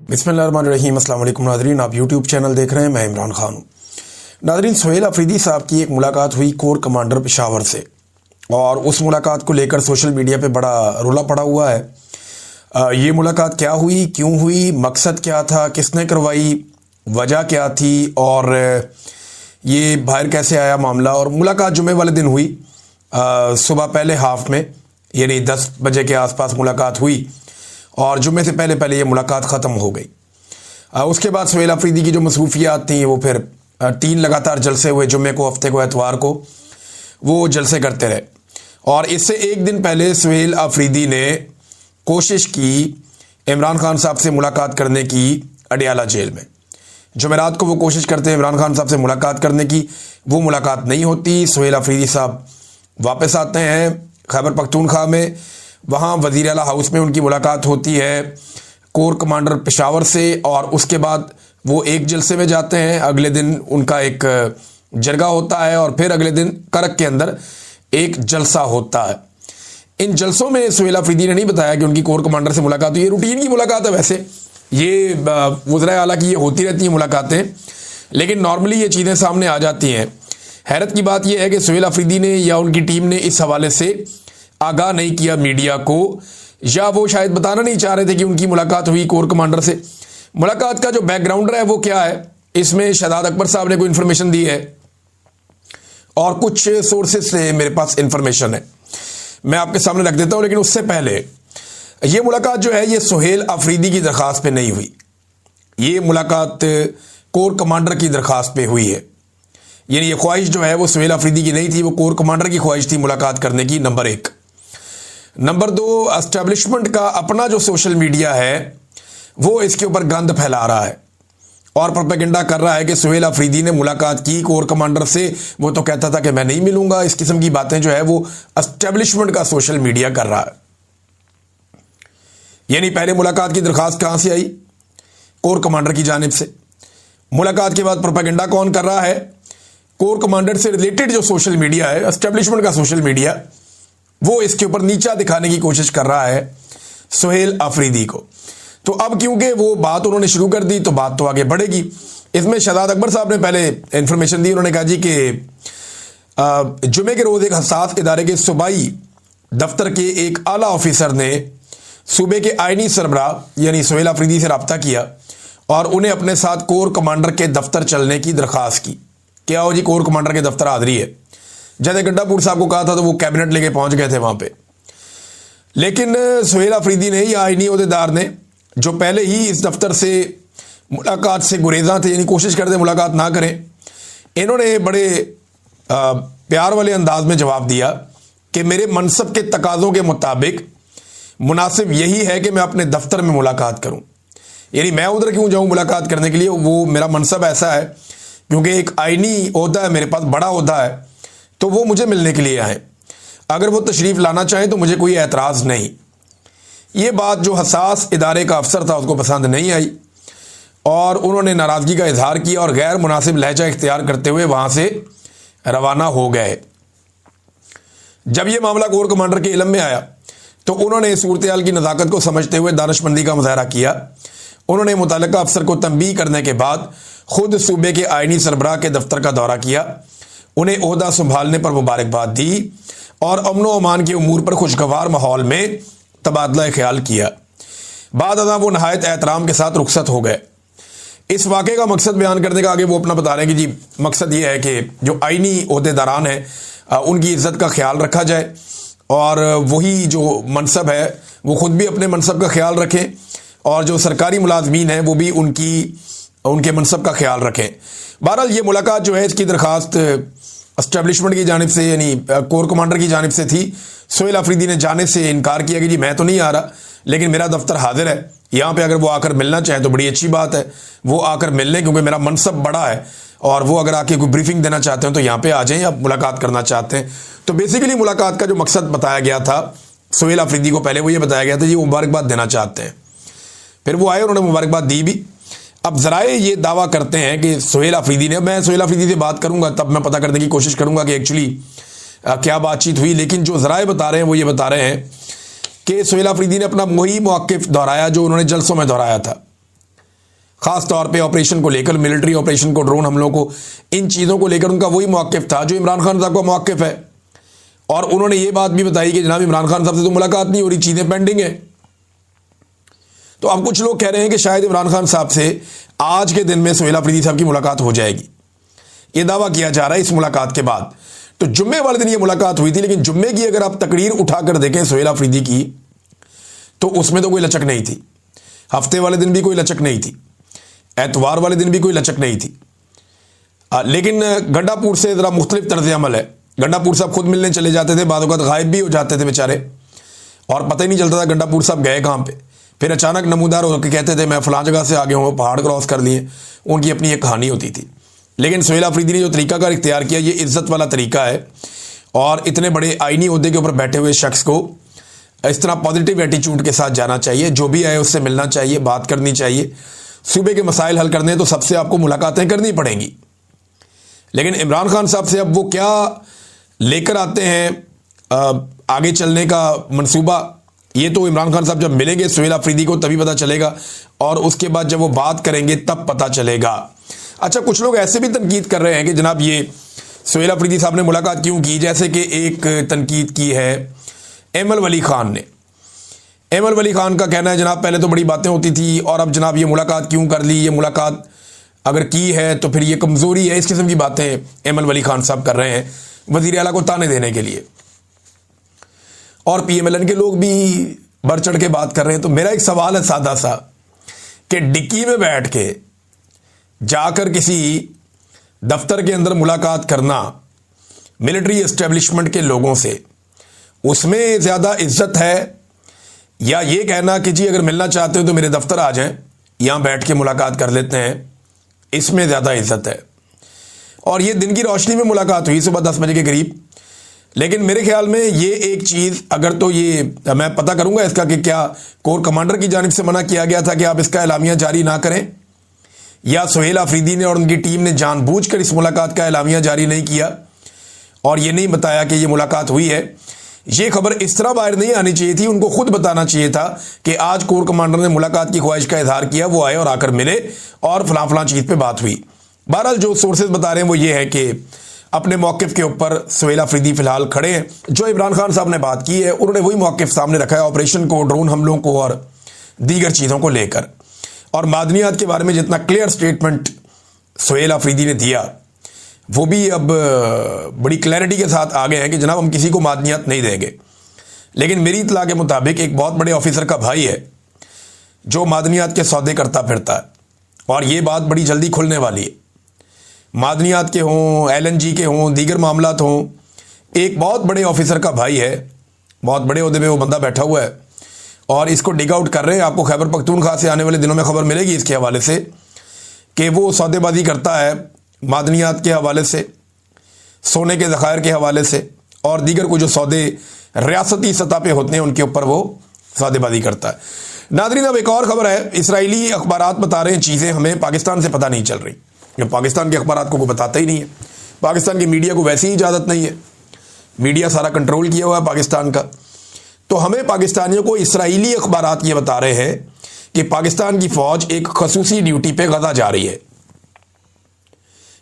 बिस्मिल्लाहिर्रहमानिर्रहीम। अस्सलाम वालेकुम नाज़रीन, आप यूट्यूब चैनल देख रहे हैं, मैं इमरान खान हूँ। नाज़रीन, सुहेल अफरीदी साहब की एक मुलाकात हुई कोर कमांडर पेशावर से, और उस मुलाकात को लेकर सोशल मीडिया पे बड़ा रोला पड़ा हुआ है। ये मुलाकात क्या हुई, क्यों हुई, मकसद क्या था, किसने करवाई, वजह क्या थी, और ये बाहर कैसे आया मामला। और मुलाकात जुमे वाले दिन हुई, सुबह पहले हाफ में, यानी 10 बजे के आसपास मुलाकात हुई, और जुम्मे से पहले पहले ये मुलाकात ख़त्म हो गई। उसके बाद सुहेल अफरीदी की जो मसरूफियात थी वो फिर 3 लगातार जलसे हुए, जुम्मे को, हफ्ते को, एतवार को वो जलसे करते रहे। और इससे एक दिन पहले सुहेल अफरीदी ने कोशिश की इमरान खान साहब से मुलाकात करने की अडियाला जेल में। जुमेरात को वो कोशिश करते हैं इमरान खान साहब से मुलाकात करने की, वो मुलाकात नहीं होती। सुहेल अफरीदी साहब वापस आते हैं खैबर पख्तूनख्वा में, वहाँ वज़ीर आला हाउस में उनकी मुलाकात होती है कोर कमांडर पेशावर से, और उसके बाद वो एक जलसे में जाते हैं। अगले दिन उनका एक जरगा होता है, और फिर अगले दिन करक के अंदर एक जलसा होता है। इन जलसों में सुहेल अफरीदी ने नहीं बताया कि उनकी कोर कमांडर से मुलाकात हुई। ये रूटीन की मुलाकात है, वैसे ये वज़ीर आला की ये होती रहती हैं मुलाकातें, लेकिन नॉर्मली ये चीज़ें सामने आ जाती हैं। हैरत की बात यह है कि सुहेल अफरीदी ने या उनकी टीम ने इस हवाले से आगाह नहीं किया मीडिया को, या वो शायद बताना नहीं चाह रहे थे कि उनकी मुलाकात हुई कोर कमांडर से। मुलाकात का जो बैकग्राउंड है वो क्या है, इसमें शहजाद अकबर साहब ने कोई इन्फॉर्मेशन दी है, और कुछ सोर्सेज से मेरे पास इन्फॉर्मेशन है, मैं आपके सामने रख देता हूं। लेकिन उससे पहले ये मुलाकात जो है ये सुहेल अफरीदी की दरख्वास्त पे नहीं हुई, ये मुलाकात कोर कमांडर की दरख्वास्त पे हुई है। यानी ये ख्वाहिश जो है वो सुहेल अफरीदी की नहीं थी, वो कोर कमांडर की ख्वाहिश थी मुलाकात करने की, नंबर 1। नंबर 2, एस्टेब्लिशमेंट का अपना जो सोशल मीडिया है वो इसके ऊपर गंद फैला रहा है और प्रोपेगेंडा कर रहा है कि सुहेल अफरीदी ने मुलाकात की कोर कमांडर से, वो तो कहता था कि मैं नहीं मिलूंगा। इस किस्म की बातें जो है वो एस्टेब्लिशमेंट का सोशल मीडिया कर रहा है। यानी पहले मुलाकात की दरखास्त कहां से आई, कोर कमांडर की जानिब से। मुलाकात के बाद प्रोपेगेंडा कौन कर रहा है, कोर कमांडर से रिलेटेड जो सोशल मीडिया है, एस्टेब्लिशमेंट का सोशल मीडिया, वो इसके ऊपर नीचा दिखाने की कोशिश कर रहा है सुहेल अफरीदी को। तो अब क्योंकि वो बात उन्होंने शुरू कर दी तो बात तो आगे बढ़ेगी। इसमें शहजाद अकबर साहब ने पहले इंफॉर्मेशन दी, उन्होंने कहा जी कि जुमे के रोज एक हसास इदारे के सूबाई दफ्तर के एक आला ऑफिसर ने सूबे के आईनी सरबराह यानी सुहेल अफरीदी से रब्ता किया और उन्हें अपने साथ कोर कमांडर के दफ्तर चलने की दरख्वास्त की। क्या हो जी, कोर कमांडर के दफ्तर हाजिरी है। जैसे गड्ढापुर साहब को कहा था तो वो कैबिनेट लेके पहुंच गए थे वहां पे, लेकिन सुहेल अफरीदी ने या आईनी ओहदेदार ने, जो पहले ही इस दफ्तर से मुलाकात से गुरेजा थे, यानी कोशिश करते मुलाकात ना करें, इन्होंने बड़े प्यार वाले अंदाज में जवाब दिया कि मेरे मनसब के तकाज़ों के मुताबिक मुनासिब यही है कि मैं अपने दफ्तर में मुलाकात करूं। यानी मैं उधर क्यों जाऊं मुलाकात करने के लिए, वो मेरा मनसब ऐसा है क्योंकि एक आईनी ओहदा है मेरे पास, बड़ा ओहदा है, तो वो मुझे मिलने के लिए आए। अगर वो तशरीफ़ लाना चाहें तो मुझे कोई एतराज़ नहीं। ये बात जो हसास इदारे का अफसर था उसको पसंद नहीं आई, और उन्होंने नाराज़गी का इजहार किया और गैर मुनासिब लहजा इख्तियार करते हुए वहाँ से रवाना हो गए। जब ये मामला कोर कमांडर के इल्म में आया तो उन्होंने सूरत हाल की नज़ाकत को समझते हुए दानिशमंदी का मुजाहरा किया। उन्होंने मुतल्लिका अफसर को तंबीह करने के बाद खुद सूबे के आईनी सरबराह के दफ्तर का दौरा किया, उन्हें ओहदा संभालने पर मुबारकबाद दी और अमन व अमान के उमूर पर खुशगवार माहौल में तबादला ख्याल किया। बाद अदा वो नहायत एहतराम के साथ रुखसत हो गए। इस वाक़े का मकसद बयान करने का आगे वो अपना बता रहे हैं कि जी मकसद ये है कि जो आईनी ओहदेदारान हैं उनकी इज़्ज़त का ख्याल रखा जाए, और वही जो मनसब है वो ख़ुद भी अपने मनसब का ख्याल रखें, और जो सरकारी मुलाजमीन हैं वो भी उनके मनसब का ख्याल रखें। बहरहाल ये मुलाकात जो है इसकी दरख्वास्त एस्टेब्लिशमेंट की जानिब से यानी कोर कमांडर की जानिब से थी। सुहेल अफरीदी ने जाने से इनकार किया कि जी मैं तो नहीं आ रहा, लेकिन मेरा दफ्तर हाजिर है, यहाँ पे अगर वो आकर मिलना चाहे तो बड़ी अच्छी बात है, वो आकर मिल लें, क्योंकि मेरा मनसब बड़ा है, और वो अगर आके कोई ब्रीफिंग देना चाहते हैं तो यहाँ पे आ जाएं, या मुलाकात करना चाहते हैं। तो बेसिकली मुलाकात का जो मकसद बताया गया था सुहेल अफरीदी को, पहले वो ये बताया गया था जी वो मुबारकबाद देना चाहते हैं। फिर वो आए, उन्होंने मुबारकबाद दी भी। अब ज़राए ये दावा करते हैं कि सुहेल अफरीदी ने, मैं सुहेल अफरीदी से बात करूंगा तब मैं पता करने की कोशिश करूंगा कि एक्चुअली क्या बातचीत हुई, लेकिन जो ज़राए बता रहे हैं वो ये बता रहे हैं कि सुहेल अफरीदी ने अपना वही मौक़िफ़ दोहराया जो उन्होंने जलसों में दोहराया था। खास तौर पे ऑपरेशन को लेकर, मिलिट्री ऑपरेशन को, ड्रोन हमलों को, इन चीज़ों को लेकर उनका वही मौक़िफ़ था जो इमरान खान साहब का मौक़िफ़ है। और उन्होंने ये बात भी बताई कि जनाब इमरान खान साहब से तो मुलाकात नहीं हो रही, चीज़ें पेंडिंग है। तो अब कुछ लोग कह रहे हैं कि शायद इमरान खान साहब से आज के दिन में सुहेल अफरीदी साहब की मुलाकात हो जाएगी। ये दावा किया जा रहा है इस मुलाकात के बाद। तो जुम्मे वाले दिन ये मुलाकात हुई थी, लेकिन जुम्मे की अगर आप तकरीर उठाकर देखें सुहेल अफरीदी की, तो उसमें तो कोई लचक नहीं थी। हफ्ते वाले दिन भी कोई लचक नहीं थी, एतवार वाले दिन भी कोई लचक नहीं थी। लेकिन गंडापुर से ज़रा मुख्तलिफ तर्ज अमल है। गंडापुर साहब खुद मिलने चले जाते थे, बाद वक़्त गायब भी हो जाते थे बेचारे, और पता ही नहीं चलता था गंडापुर साहब गए कहाँ पे। फिर अचानक नमूदार होकर कहते थे मैं फ़लाँ जगह से आ गया हूँ, पहाड़ क्रॉस कर लिए। उनकी अपनी एक कहानी होती थी। लेकिन सुहेल अफरीदी ने जो तरीका कार इख्तियार किया, ये इज़्ज़त वाला तरीका है। और इतने बड़े आईनी ओहदे के ऊपर बैठे हुए शख्स को इस तरह पॉजिटिव एटीट्यूड के साथ जाना चाहिए। जो भी आए उससे मिलना चाहिए, बात करनी चाहिए। सूबे के मसाइल हल करने तो सबसे आपको मुलाकातें करनी पड़ेंगी। लेकिन इमरान खान साहब से अब वो क्या लेकर आते हैं आगे चलने का मंसूबा, ये तो इमरान खान साहब जब मिलेंगे सुहेल अफरीदी को तभी पता चलेगा, और उसके बाद जब वो बात करेंगे तब पता चलेगा। अच्छा, कुछ लोग ऐसे भी तनकीद कर रहे हैं कि जनाब ये सुहेल अफरीदी साहब ने मुलाकात क्यों की, जैसे कि एक तनकीद की है एमल वली खान ने। एमल वली खान का कहना है जनाब पहले तो बड़ी बातें होती थी, और अब जनाब ये मुलाकात क्यों कर ली, ये मुलाकात अगर की है तो फिर ये कमज़ोरी है। इस किस्म की बातें एमल वली खान साहब कर रहे हैं वज़ीर आला को ताने देने के लिए, और PMLN के लोग भी बढ़ चढ़ के बात कर रहे हैं। तो मेरा एक सवाल है सादा सा, कि डिक्की में बैठ के जाकर किसी दफ्तर के अंदर मुलाकात करना मिलिट्री एस्टेब्लिशमेंट के लोगों से, उसमें ज़्यादा इज्जत है, या ये कहना कि जी अगर मिलना चाहते हो तो मेरे दफ्तर आ जाएं, यहाँ बैठ के मुलाकात कर लेते हैं, इसमें ज़्यादा इज्जत है। और ये दिन की रोशनी में मुलाकात हुई सुबह 10 बजे के करीब। लेकिन मेरे ख्याल में ये एक चीज़, अगर तो ये मैं पता करूंगा इसका कि क्या कोर कमांडर की जानिब से मना किया गया था कि आप इसका एलामिया जारी ना करें, या सुहेल अफरीदी ने और उनकी टीम ने जानबूझकर इस मुलाकात का एलामिया जारी नहीं किया और ये नहीं बताया कि ये मुलाकात हुई है। ये खबर इस तरह बाहर नहीं आनी चाहिए थी, उनको खुद बताना चाहिए था कि आज कोर कमांडर ने मुलाकात की ख्वाहिश का इजहार किया, वो आए और आकर मिले और फलां फलां चीज़ पे बात हुई। बहरहाल जो सोर्सेज बता रहे हैं वो ये है कि अपने मौक़िफ़ के ऊपर सुहेल अफरीदी फ़िलहाल खड़े हैं। जो इमरान खान साहब ने बात की है उन्होंने वही मौक़िफ़ सामने रखा है, ऑपरेशन को, ड्रोन हमलों को और दीगर चीज़ों को लेकर। और मादनियात के बारे में जितना क्लियर स्टेटमेंट सुहेल अफरीदी ने दिया, वो भी अब बड़ी क्लैरिटी के साथ आ गए हैं कि जनाब हम किसी को मादनियात नहीं देंगे। लेकिन मेरी इत्तला के मुताबिक एक बहुत बड़े ऑफिसर का भाई है जो मादनियात के सौदे करता फिरता है, और ये बात बड़ी जल्दी खुलने वाली है। मादनियात के हों, LNG के हों, दीगर मामलात हों, एक बहुत बड़े ऑफिसर का भाई है, बहुत बड़े ओहदे पे वो बंदा बैठा हुआ है और इसको डिग आउट कर रहे हैं। आपको खैबर पख्तूनख्वा से आने वाले दिनों में खबर मिलेगी इसके हवाले से कि वो सौदेबाजी करता है मादनियात के हवाले से, सोने के ज़खायर के हवाले से, और दीगर को जो सौदे रियासती सतह पे होते हैं उनके ऊपर वो सौदेबाजी करता है। नादरीन, अब एक और ख़बर है, इसराइली अखबारात बता रहे हैं चीज़ें हमें पाकिस्तान से पता नहीं चल रही। जो पाकिस्तान के अखबारात को बताता ही नहीं है, पाकिस्तान की मीडिया को वैसी ही इजाज़त नहीं है, मीडिया सारा कंट्रोल किया हुआ है पाकिस्तान का। तो हमें पाकिस्तानियों को इसराइली अखबारात ये बता रहे हैं कि पाकिस्तान की फ़ौज एक खसूसी ड्यूटी पे गज़ा जा रही है,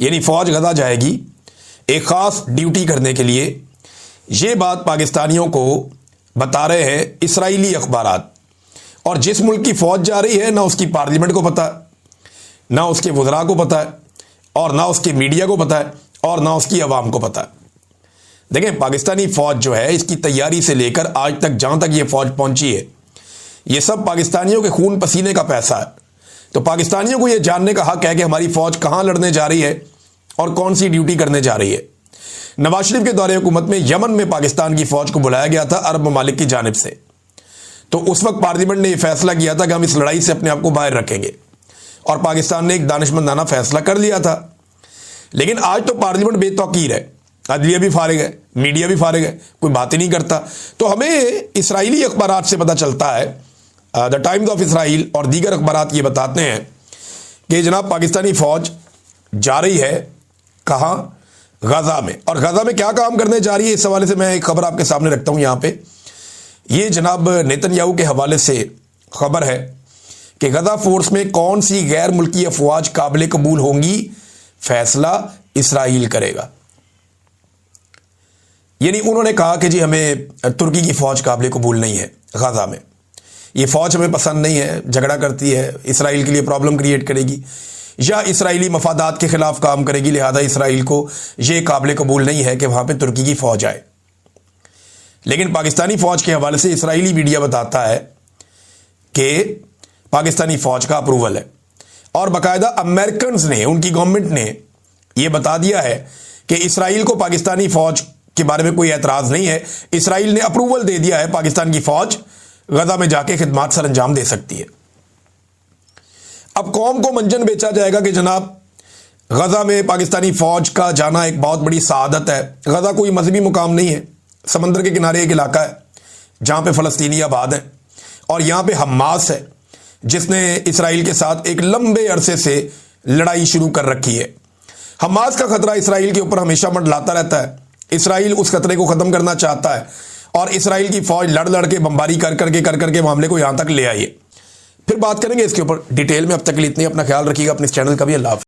यानी फ़ौज गज़ा जाएगी एक ख़ास ड्यूटी करने के लिए। ये बात पाकिस्तानियों को बता रहे हैं इसराइली अखबारात। और जिस मुल्क की फ़ौज जा रही है ना उसकी पार्लियामेंट को पता है, ना उसके वज़रा को पता है, और ना उसके मीडिया को पता है, और ना उसकी आवाम को पता है। देखें, पाकिस्तानी फ़ौज जो है इसकी तैयारी से लेकर आज तक जहाँ तक ये फ़ौज पहुँची है, ये सब पाकिस्तानियों के खून पसीने का पैसा है। तो पाकिस्तानियों को ये जानने का हक़ है कि हमारी फ़ौज कहाँ लड़ने जा रही है और कौन सी ड्यूटी करने जा रही है। नवाज शरीफ के दौरे हुकूमत में यमन में पाकिस्तान की फ़ौज को बुलाया गया था अरब ममालिक की जानिब से। तो उस वक्त पार्लियामेंट ने यह फैसला किया था कि हम इस लड़ाई से अपने आप को बाहर रखेंगे, और पाकिस्तान ने एक दानिशमंदाना फैसला कर लिया था। लेकिन आज तो पार्लियामेंट बेतौकीर है, अदलिया भी फारिग है, मीडिया भी फारिग है, कोई बात ही नहीं करता। तो हमें इसराइली अखबारात से पता चलता है, द टाइम्स ऑफ इसराइल और दीगर अखबारात ये बताते हैं कि जनाब पाकिस्तानी फ़ौज जा रही है कहाँ, गज़ा में। और गज़ा में क्या काम करने जा रही है, इस हवाले से मैं एक खबर आपके सामने रखता हूँ यहाँ पे। ये जनाब नेतन्याहू के हवाले से खबर है कि गजा फोर्स में कौन सी गैर मुल्की अफवाज काबिल कबूल होंगी, फैसला इसराइल करेगा। यानी उन्होंने कहा कि जी हमें तुर्की की फौज काबिल कबूल नहीं है, गजा में ये फौज हमें पसंद नहीं है, झगड़ा करती है, इसराइल के लिए प्रॉब्लम क्रिएट करेगी या इसराइली मफादात के खिलाफ काम करेगी, लिहाजा इसराइल को यह काबिल कबूल नहीं है कि वहां पे तुर्की की फौज आए। लेकिन पाकिस्तानी फौज के हवाले से इसराइली मीडिया बताता है कि पाकिस्तानी फौज का अप्रूवल है और बाकायदा अमेरिकन ने, उनकी गवर्नमेंट ने यह बता दिया है कि इसराइल को पाकिस्तानी फौज के बारे में कोई एतराज नहीं है। इसराइल ने अप्रूवल दे दिया है, पाकिस्तान की फौज गजा में जाके खिदमात सर अंजाम दे सकती है। अब कौम को मंजन बेचा जाएगा कि जनाब गजा में पाकिस्तानी फौज का जाना एक बहुत बड़ी सआदत है। गजा कोई मजहबी मुकाम नहीं है, समंदर के किनारे एक इलाका है जहां पे फलस्तीनी आबाद है और यहां पे हमास है जिसने इसराइल के साथ एक लंबे अरसे से लड़ाई शुरू कर रखी है। हमास का खतरा इसराइल के ऊपर हमेशा मंडलाता रहता है। इसराइल उस खतरे को खत्म करना चाहता है और इसराइल की फौज लड़ लड़ के बमबारी कर करके मामले को यहां तक ले आई है। फिर बात करेंगे इसके ऊपर डिटेल में। अब तक के लिए इतनी, अपना ख्याल रखिएगा, अपने इस चैनल का भी। अल्लाह हाफ़िज़।